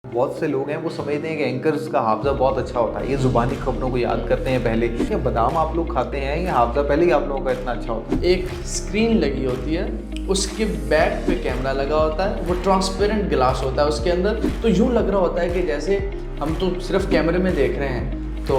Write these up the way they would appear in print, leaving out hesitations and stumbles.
बहुत से लोग हैं वो समझते हैं कि एंकर्स का हाफजा बहुत अच्छा होता है, ये ज़ुबानी खबरों को याद करते हैं पहले। क्या बादाम आप लोग खाते हैं, ये हाफजा पहले ही आप लोगों का इतना अच्छा होता है? एक स्क्रीन लगी होती है, उसके बैक पे कैमरा लगा होता है, वो ट्रांसपेरेंट गिलास होता है उसके अंदर। तो यूँ लग रहा होता है कि जैसे हम तो सिर्फ कैमरे में देख रहे हैं, तो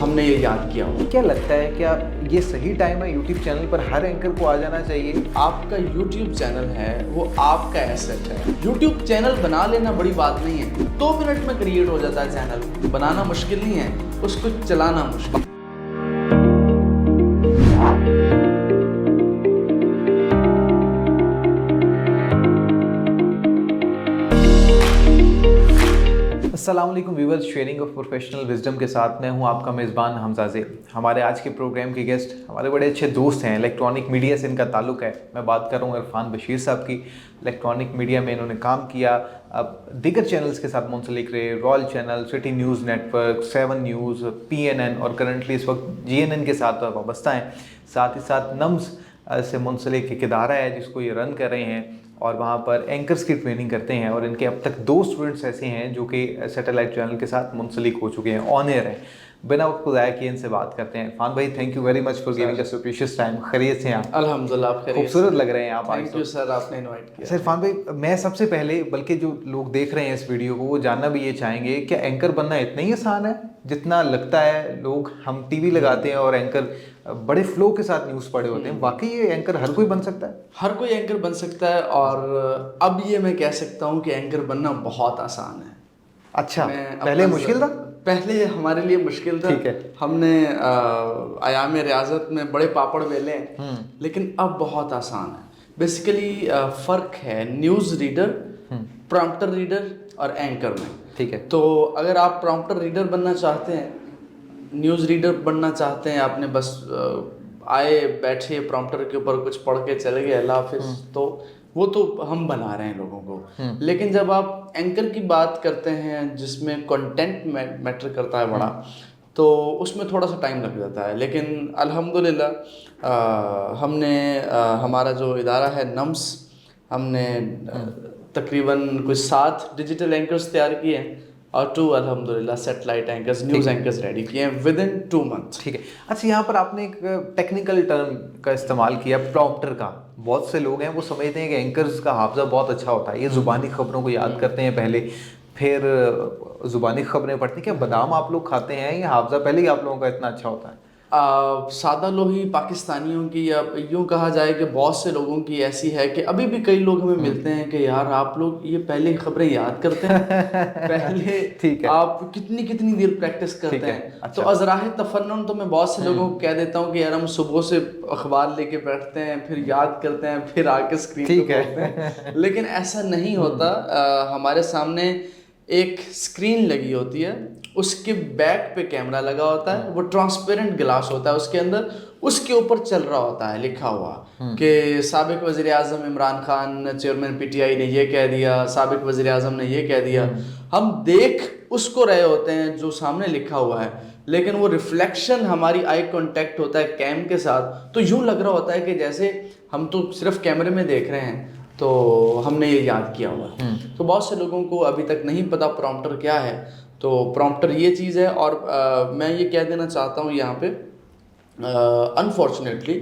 हमने ये याद किया हो। क्या लगता है, क्या ये सही टाइम है यूट्यूब चैनल पर हर एंकर को आ जाना चाहिए? आपका यूट्यूब चैनल है वो आपका एसेट है। यूट्यूब चैनल बना लेना बड़ी बात नहीं है, 2 मिनट में क्रिएट हो जाता है चैनल। बनाना मुश्किल नहीं है, उसको चलाना मुश्किल। अस्सलाम वालेकुम viewers, sharing of professional wisdom के साथ मैं हूं आपका मेज़बान हमजा ज़ेब। हमारे आज के प्रोग्राम के गेस्ट हमारे बड़े अच्छे दोस्त हैं, इलेक्ट्रॉनिक मीडिया से इनका ताल्लुक़ है। मैं बात कर रहा हूँ इरफान बशीर साहब की। इलेक्ट्रॉनिक मीडिया में इन्होंने काम किया, अब दीगर चैनल्स के साथ मुंसलिक रहे, royal channel, city news network, 7 news, PNN और करंटली इस वक्त GNN के साथ वाबस्ता हैं। साथ ही साथ नम्स से मुंसलिक एक इदारा है जिसको ये रन कर रहे हैं और वहाँ पर एंकर्स की ट्रेनिंग करते हैं। और इनके अब तक 2 स्टूडेंट्स ऐसे हैं जो कि सैटेलाइट चैनल के साथ मुंसलिक हो चुके हैं, ऑन एयर हैं। बिना वक्त को ज़ाया किए इनसे बात करते हैं। इरफान भाई, thank you very much for giving us your precious time. खैरियत से हैं आप? अल्हम्दुलिल्लाह, आप खैरियत से? खूबसूरत लग रहे हैं आप आज। थैंक यू सर, आपने इनवाइट किया। सर इरफान भाई, मैं सबसे पहले, बल्कि जो लोग देख रहे हैं इस वीडियो को वो जानना भी ये चाहेंगे, क्या एंकर बनना इतना ही आसान है जितना लगता है? लोग, हम टीवी लगाते हैं और एंकर बड़े फ्लो के साथ न्यूज़ पढ़े होते हैं, वाकई ये एंकर हर कोई बन सकता है? हर कोई एंकर बन सकता है, और अब ये मैं कह सकता हूँ कि एंकर बनना बहुत आसान है। अच्छा, पहले मुश्किल था? पहले हमारे लिए मुश्किल था। ठीक है। हमने आयाम रियाजत में बड़े पापड़ बेले हैं, लेकिन अब बहुत आसान है। बेसिकली फ़र्क है न्यूज़ रीडर, प्रॉम्प्टर रीडर और एंकर में। ठीक है। तो अगर आप प्रॉम्प्टर रीडर बनना चाहते हैं, न्यूज़ रीडर बनना चाहते हैं, आपने बस आए बैठे प्रॉम्प्टर के ऊपर कुछ पढ़ के चले गए, अल्लाह हाफिज़, तो वो तो हम बना रहे हैं लोगों को। लेकिन जब आप एंकर की बात करते हैं जिसमें कंटेंट मैटर करता है बड़ा, तो उसमें थोड़ा सा टाइम लग जाता है। लेकिन अल्हम्दुलिल्लाह हमने हमारा जो इदारा है नम्स, हमने तकरीबन कुछ 7 डिजिटल एंकर्स तैयार किए हैं और 2 अल्हम्दुलिल्लाह satellite anchors, news anchors ready किए हैं विदिन 2 मंथ। ठीक है। अच्छा, यहाँ पर आपने एक टेक्निकल टर्म का इस्तेमाल किया, प्रॉम्प्टर का। बहुत से लोग हैं वो समझते हैं कि एंकर्स का हाफजा बहुत अच्छा होता है, ये ज़ुबानी खबरों को याद करते हैं पहले, फिर ज़ुबानी खबरें पढ़ते हैं। क्या बादाम आप लोग खाते हैं, ये हाफजा पहले ही आप लोगों का इतना अच्छा होता है? सादा लोही पाकिस्तानियों की, या यूँ कहा जाए कि बहुत से लोगों की ऐसी है कि अभी भी कई लोग हमें मिलते हैं कि यार आप लोग ये पहले खबरें याद करते हैं पहले। ठीक है। आप कितनी कितनी देर प्रैक्टिस करते हैं? अच्छा। तो अज़राह तफन्नुन तो मैं बहुत से लोगों को कह देता हूँ कि यार हम सुबह से अखबार लेके बैठते हैं, फिर याद करते हैं, फिर आके स्क्रीन पे खोलते हैं। लेकिन ऐसा नहीं होता। हमारे सामने एक स्क्रीन लगी होती है, उसके बैक पे कैमरा लगा होता है, वो ट्रांसपेरेंट गिलास होता है उसके अंदर, उसके ऊपर चल रहा होता है लिखा हुआ कि साबिक वज़ीर आज़म इमरान खान चेयरमैन PTI ने ये कह दिया, साबिक वज़ीर आज़म ने ये कह दिया। हम देख उसको रहे होते हैं जो सामने लिखा हुआ है, लेकिन वो रिफ्लेक्शन हमारी आई कांटेक्ट होता है कैम के साथ, तो यूँ लग रहा होता है कि जैसे हम तो सिर्फ कैमरे में देख रहे हैं, तो हमने ये याद किया हुआ। तो बहुत से लोगों को अभी तक नहीं पता प्रॉम्प्टर क्या है। तो प्रॉम्प्टर ये चीज़ है। और मैं ये कह देना चाहता हूँ यहाँ पे, अनफॉर्चुनेटली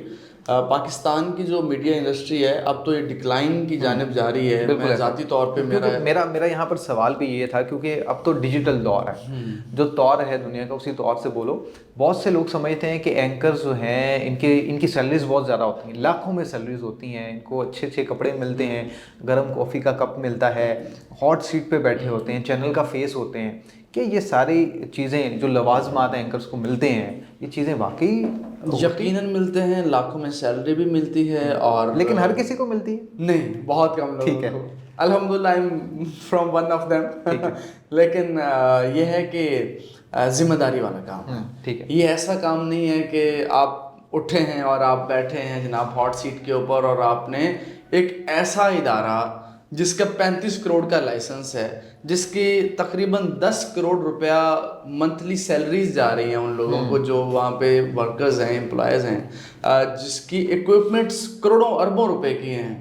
पाकिस्तान की जो मीडिया इंडस्ट्री है अब तो ये डिक्लाइन की जानिब जा रही है। मैं ज़ाती तौर पे मेरा यहाँ पर सवाल भी ये था, क्योंकि अब तो डिजिटल दौर है, जो दौर है दुनिया का उसी दौर से बोलो। बहुत से लोग समझते हैं कि एंकर्स जो हैं इनकी सैलरीज बहुत ज़्यादा होती हैं, लाखों में सैलरीज होती हैं, इनको अच्छे अच्छे कपड़े मिलते हैं, गर्म कॉफ़ी का कप मिलता है, हॉट सीट पे बैठे होते हैं, चैनल का फेस होते हैं। क्या ये सारी चीज़ें जो लवाजमात एंकर्स को मिलते हैं, ये चीज़ें वाकई यकीनन मिलते हैं? लाखों में सैलरी भी मिलती है, और लेकिन हर किसी को मिलती है? नहीं, बहुत कम लोगों को। अल्हम्दुलिल्लाह I am from one of them. लेकिन ये है कि जिम्मेदारी वाला काम है। ठीक है। ये ऐसा काम नहीं है कि आप उठे हैं और आप बैठे हैं जनाब हॉट सीट के ऊपर, और आपने एक ऐसा इदारा जिसका 35 करोड़ का लाइसेंस है, जिसकी तकरीबन 10 करोड़ रुपया मंथली सैलरीज जा रही हैं उन लोगों को जो वहाँ पे वर्कर्स हैं, एम्प्लॉयज़ हैं, जिसकी इक्विपमेंट्स करोड़ों अरबों रुपए की हैं,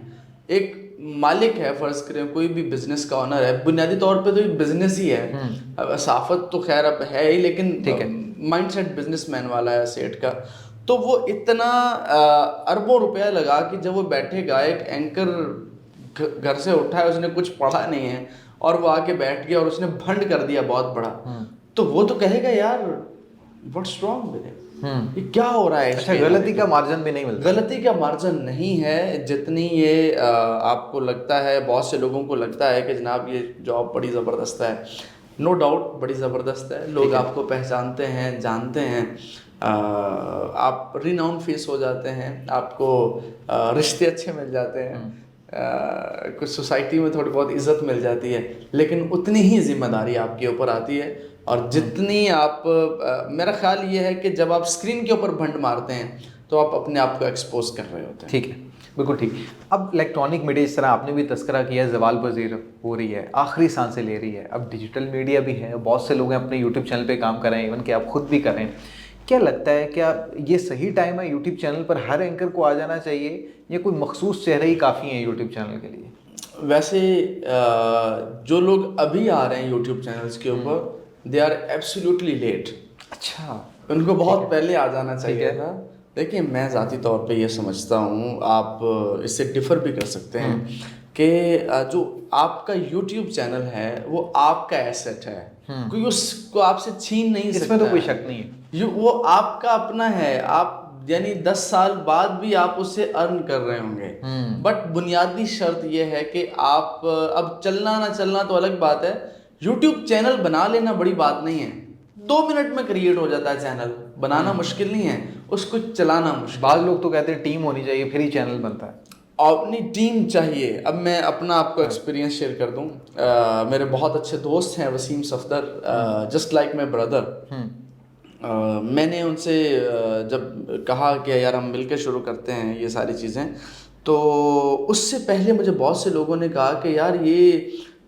एक मालिक है, फर्ज करें कोई भी बिजनेस का ऑनर है, बुनियादी तौर पे तो ये बिजनेस ही है। अब साफत तो खैर अब है ही, लेकिन माइंडसेट बिजनेसमैन वाला है सेठ का। तो वो इतना अरबों रुपया लगा कि जब वो बैठेगा, एक एंकर घर से उठा है, उसने कुछ पढ़ा नहीं है और वो आके बैठ गया और उसने भंड कर दिया बहुत बड़ा, तो वो तो कहेगा यार व्हाट्स रॉन्ग विद इट, ये क्या हो रहा है। अच्छा, गलती का मार्जिन भी नहीं मिलता। गलती का मार्जिन नहीं है जितनी ये आपको लगता है, बहुत से लोगों को लगता है कि जनाब ये जॉब बड़ी ज़बरदस्त है। नो डाउट बड़ी ज़बरदस्त है, लोग आपको पहचानते हैं, जानते हैं, आप रिनाउंड फेस हो जाते हैं, आपको रिश्ते अच्छे मिल जाते हैं, कुछ सोसाइटी में थोड़ी बहुत इज्जत मिल जाती है, लेकिन उतनी ही जिम्मेदारी आपके ऊपर आती है। और जितनी आप मेरा ख्याल ये है कि जब आप स्क्रीन के ऊपर भंड मारते हैं तो आप अपने आप को एक्सपोज कर रहे होते हैं। ठीक है, बिल्कुल ठीक। अब इलेक्ट्रॉनिक मीडिया, जिस तरह आपने भी तस्करा किया, ज़वाल पज़ीर हो रही है, आखिरी सांसें ले रही है। अब डिजिटल मीडिया भी है, बहुत से लोग हैं अपने यूट्यूब चैनल पे काम कर रहे हैं, इवन कि आप खुद भी कर रहे हैं। क्या लगता है, क्या ये सही टाइम है यूट्यूब चैनल पर हर एंकर को आ जाना चाहिए, या कोई मखसूस चेहरे ही काफ़ी हैं यूट्यूब चैनल के लिए? वैसे जो लोग अभी आ रहे हैं यूट्यूब चैनल्स के ऊपर, दे आर एब्सोल्युटली लेट। अच्छा, उनको बहुत पहले आ जाना चाहिए था। देखिए, मैं ज़ाती तौर पे ये समझता हूँ, आप इससे डिफ़र भी कर सकते हैं कि जो आपका यूट्यूब चैनल है वो आपका एसेट है, कोई उसको आपसे छीन नहीं सकता। इसमें तो कोई शक नहीं है, वो आपका अपना है। आप यानी 10 साल बाद भी आप उससे अर्न कर रहे होंगे, बट बुनियादी शर्त ये है कि आप अब चलना ना चलना तो अलग बात है, यूट्यूब चैनल बना लेना बड़ी बात नहीं है। 2 मिनट में क्रिएट हो जाता है चैनल, बनाना मुश्किल नहीं है, उसको चलाना मुश्किल। बाद लोग तो कहते हैं टीम होनी चाहिए फिर ही चैनल बनता है। अपनी टीम चाहिए। अब मैं अपना आपको एक्सपीरियंस शेयर कर दूं, मेरे बहुत अच्छे दोस्त हैं Wasim Safdar, just like my brother. मैंने उनसे जब कहा कि यार हम मिलकर शुरू करते हैं ये सारी चीज़ें, तो उससे पहले मुझे बहुत से लोगों ने कहा कि यार ये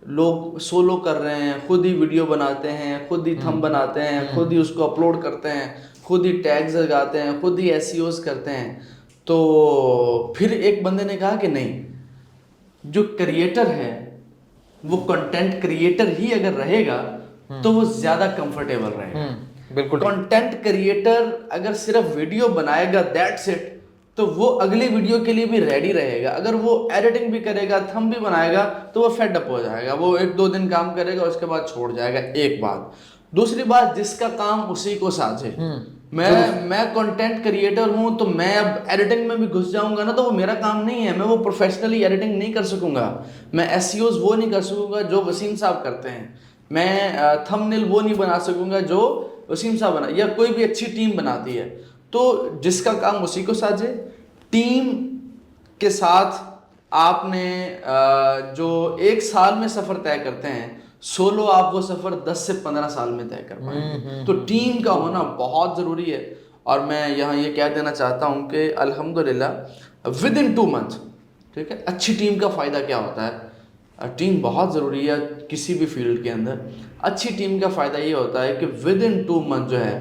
लोग सोलो कर रहे हैं, खुद ही वीडियो बनाते हैं, खुद ही थंब बनाते हैं, खुद ही उसको अपलोड करते हैं, खुद ही टैग्स लगाते हैं, खुद ही एसईओज करते हैं। तो फिर एक बंदे ने कहा कि नहीं, जो क्रिएटर है वो कंटेंट क्रिएटर ही अगर रहेगा तो वो ज़्यादा कंफर्टेबल रहेगा। बिल्कुल। कंटेंट क्रिएटर अगर सिर्फ वीडियो बनाएगा दैट्स इट, तो वो अगली वीडियो के लिए भी रेडी रहेगा। अगर वो एडिटिंग भी करेगा, थंब भी बनाएगा, तो वो फेड अप हो जाएगा, वो 1-2 दिन काम करेगा, उसके बाद छोड़ जाएगा। एक बात। दूसरी बात, जिसका काम उसी को साझे। मैं कंटेंट क्रिएटर हूं, तो मैं अब एडिटिंग में भी घुस जाऊंगा ना, तो वो मेरा काम नहीं है। मैं वो प्रोफेशनली एडिटिंग नहीं कर सकूंगा, मैं एसईओज वो नहीं कर सकूंगा जो वसीम साहब करते हैं, मैं थंबनेल वो नहीं बना सकूंगा जो वसीम साहब बना, या कोई भी अच्छी टीम बनाती है। तो जिसका काम उसी को साझे। टीम के साथ आपने जो 1 साल में सफ़र तय करते हैं, सोलो आप वो सफ़र 10 से 15 साल में तय कर पाएंगे। तो टीम का होना बहुत ज़रूरी है। और मैं यहाँ ये कह देना चाहता हूँ कि अल्हम्दुलिल्लाह विद इन 2 मंथ, ठीक है, अच्छी टीम का फ़ायदा क्या होता है, टीम बहुत ज़रूरी है किसी भी फील्ड के अंदर। अच्छी टीम का फ़ायदा ये होता है कि विद इन 2 मंथ जो है,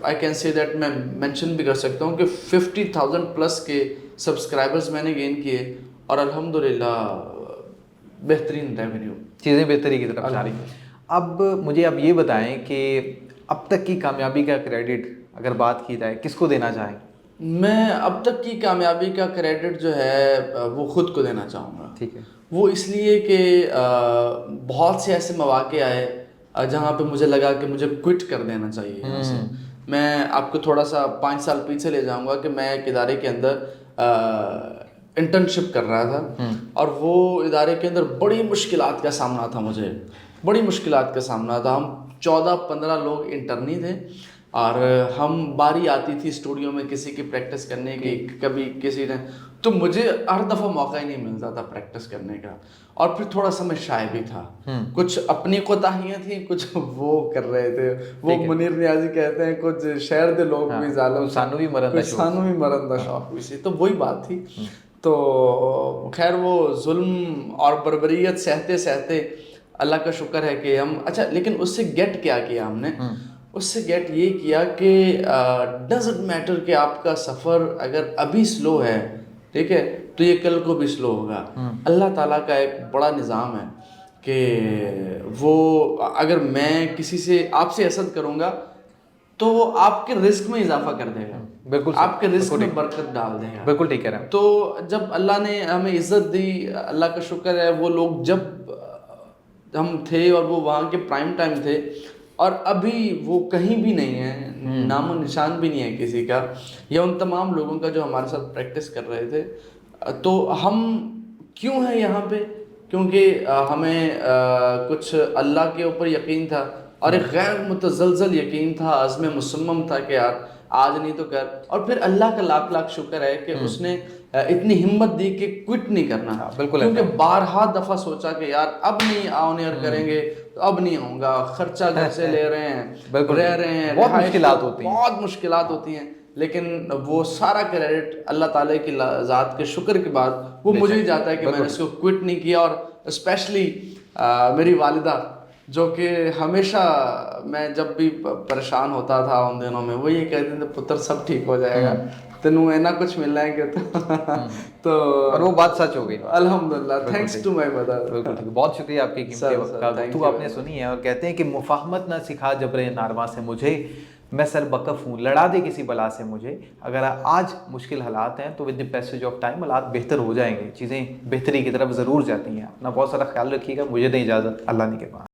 आई कैन से दैट, मैं मेंशन भी कर सकता हूँ कि 50,000 प्लस के सब्सक्राइबर्स मैंने गेन किए, और अल्हम्दुलिल्लाह बेहतरीन रेवेन्यू, चीज़ें बेहतरी की तरफ जा रही हैं। अब मुझे आप ये बताएं कि अब तक की कामयाबी का क्रेडिट अगर बात की जाए किसको देना चाहें? मैं अब तक की कामयाबी का क्रेडिट जो है वो खुद को देना चाहूँगा। ठीक है। वो इसलिए कि बहुत से ऐसे मौके आए जहाँ पे मुझे लगा कि मुझे क्विट कर देना चाहिए यहाँ से। मैं आपको थोड़ा सा 5 साल पीछे ले जाऊँगा कि मैं एक इदारे के अंदर इंटर्नशिप कर रहा था, और वो इदारे के अंदर बड़ी मुश्किलात का सामना था, मुझे बड़ी मुश्किलात का सामना था। हम 14-15 लोग इंटर्नी थे, और हम बारी आती थी स्टूडियो में किसी की प्रैक्टिस करने की, कभी किसी ने, तो मुझे हर दफ़ा मौका ही नहीं मिलता था प्रैक्टिस करने का। और फिर थोड़ा सा मैं शाय भी था, कुछ अपनी कोताहियाँ थी, कुछ वो कर रहे थे, वो मुनीर नियाजी कहते हैं कुछ शहर के लोग भी जालम, सानू भी मरन दा शौक हुई सी, तो वही बात थी। तो खैर वो जुल्म और बर्बरियत सहते सहते अल्लाह का शुक्र है कि हम, अच्छा, लेकिन उससे गेट क्या किया हमने, उससे गेट ये किया कि डजंट मैटर कि आपका सफ़र अगर अभी स्लो है, ठीक है, तो ये कल को भी स्लो होगा। अल्लाह ताला का एक बड़ा निज़ाम है कि वो अगर मैं किसी से आपसे हसद करूँगा तो वो आपके रिस्क में इजाफा कर देगा, बिल्कुल आपके रिस्क में बरकत डाल देगा। बिल्कुल ठीक कह रहे हैं। तो जब अल्लाह ने हमें इज्जत दी, अल्लाह का शुक्र है, वो लोग जब हम थे और वो वहाँ के प्राइम टाइम थे, और अभी वो कहीं भी नहीं है, नामो निशान भी नहीं है किसी का, या उन तमाम लोगों का जो हमारे साथ प्रैक्टिस कर रहे थे। तो हम क्यों हैं यहाँ पे? क्योंकि हमें कुछ अल्लाह के ऊपर यकीन था और एक गैर मुतज़लज़ल यकीन था, अज़्म मुसम्मम था कि यार आज नहीं तो कर। और फिर अल्लाह का लाख लाख शुक्र है कि उसने इतनी हिम्मत दी कि क्विट नहीं करना। बिल्कुल, क्योंकि बारहा दफ़ा सोचा कि यार अब नहीं ऑन एयर करेंगे तो अब नहीं आऊँगा, खर्चा घर से ले रहे हैं, रह रहे हैं, बहुत मुश्किलात होती हैं, बहुत मुश्किलात होती हैं। लेकिन वो सारा क्रेडिट अल्लाह ताला की ज़ात के शुक्र के बाद वो मुझे ही जाता है कि मैंने इसको क्विट नहीं किया। और स्पेशली मेरी वालिदा, जो कि हमेशा मैं जब भी परेशान होता था उन दिनों में, वो ये कहते थे पुत्र सब ठीक हो जाएगा, तेनू ना कुछ मिलना है कि तो और वो बात सच हो गई। अल्हम्दुलिल्लाह, थैंक्स टू माय मदर। बिल्कुल ठीक, बहुत शुक्रिया आपकी कीमती वक्त का। गुफ्तगू आपने सुनी है और कहते हैं कि मुफाहमत ना सिखा जबरे नारवा से मुझे, मैं सर बकफ हूँ लड़ा दे किसी बला से मुझे। अगर आज मुश्किल हालात हैं तो with the passage of time हालात बेहतर हो जाएंगे, चीज़ें बेहतरी की तरफ ज़रूर जाती हैं। अपना बहुत सारा ख्याल रखिएगा। मुझे दें इजाज़त, अल्लाह ने के पास।